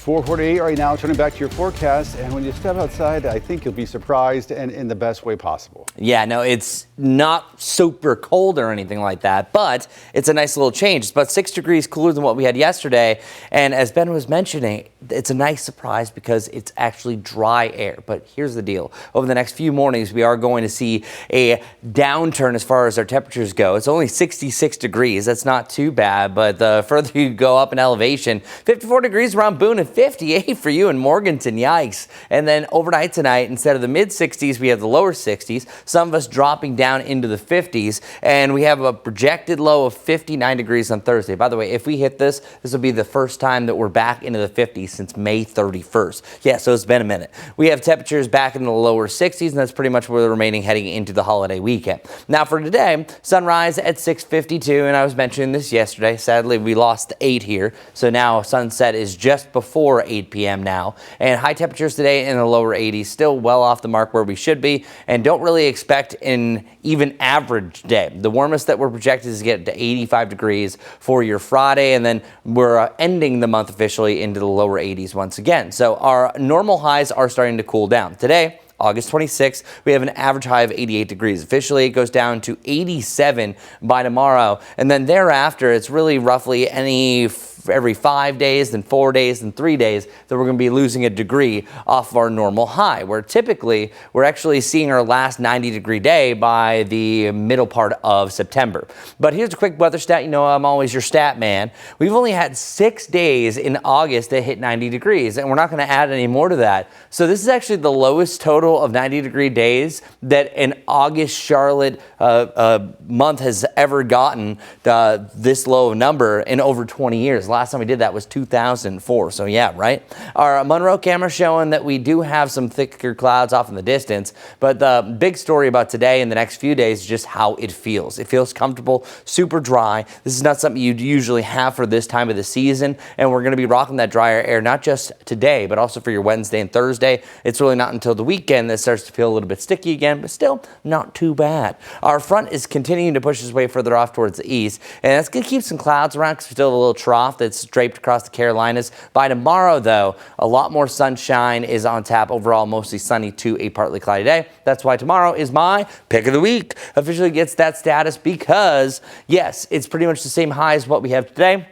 4:48 right now, turning back to your forecast. And when you step outside, I think you'll be surprised and in the best way possible. Yeah, no, it's not super cold or anything like that, but it's a nice little change. It's about 6 degrees cooler than what we had yesterday. And as Ben was mentioning, it's a nice surprise because it's actually dry air. But here's the deal. Over the next few mornings, we are going to see a downturn as far as our temperatures go. It's only 66 degrees. That's not too bad. But the further you go up in elevation, 54 degrees around Boone and 58 for you in Morganton. Yikes. And then overnight tonight, instead of the mid 60s, we have the lower 60s. Some of us dropping down into the 50s. And we have a projected low of 59 degrees on Thursday. By the way, if we hit this, this will be the first time that we're back into the 50s since May 31st. Yeah, so it's been a minute. We have temperatures back in the lower 60s, and that's pretty much where they're remaining heading into the holiday weekend. Now for today, sunrise at 6:52, and I was mentioning this yesterday. Sadly, we lost 8 here, so now sunset is just before 8 p.m. now. And high temperatures today in the lower 80s, still well off the mark where we should be, and don't really expect an even average day. The warmest that we're projected is to get to 85 degrees for your Friday, and then we're ending the month officially into the lower 80s once again. So our normal highs are starting to cool down. Today, August 26th, we have an average high of 88 degrees. Officially, it goes down to 87 by tomorrow. And then thereafter, it's really roughly every 5 days, then 4 days, then 3 days that we're going to be losing a degree off of our normal high, where typically we're actually seeing our last 90-degree day by the middle part of September. But here's a quick weather stat. You know, I'm always your stat man. We've only had 6 days in August that hit 90 degrees, and we're not going to add any more to that. So this is actually the lowest total of 90-degree days that an August Charlotte month has ever gotten, this low of number in over 20 years. Last time we did that was 2004. So yeah, right? Our Monroe camera showing that we do have some thicker clouds off in the distance, but the big story about today and the next few days is just how it feels. It feels comfortable, super dry. This is not something you'd usually have for this time of the season, and we're going to be rocking that drier air not just today, but also for your Wednesday and Thursday. It's really not until the weekend that starts to feel a little bit sticky again, but still not too bad. Our front is continuing to push its way further off towards the east, and that's going to keep some clouds around because we still have a little trough that's draped across the Carolinas. By tomorrow, though, a lot more sunshine is on tap. Overall, mostly sunny to a partly cloudy day. That's why tomorrow is my pick of the week. Officially gets that status because, yes, it's pretty much the same high as what we have today.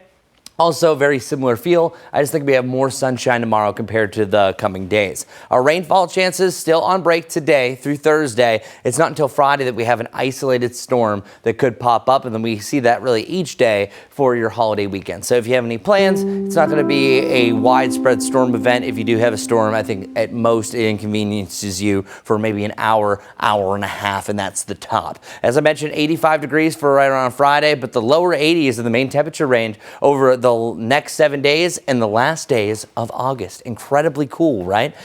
Also, very similar feel. I just think we have more sunshine tomorrow compared to the coming days. Our rainfall chances still on break today through Thursday. It's not until Friday that we have an isolated storm that could pop up, and then we see that really each day for your holiday weekend. So if you have any plans, it's not going to be a widespread storm event. If you do have a storm, I think at most it inconveniences you for maybe an hour, hour and a half, and that's the top. As I mentioned, 85 degrees for right around Friday, but the lower 80s in the main temperature range over the next 7 days and the last days of August. Incredibly cool, right?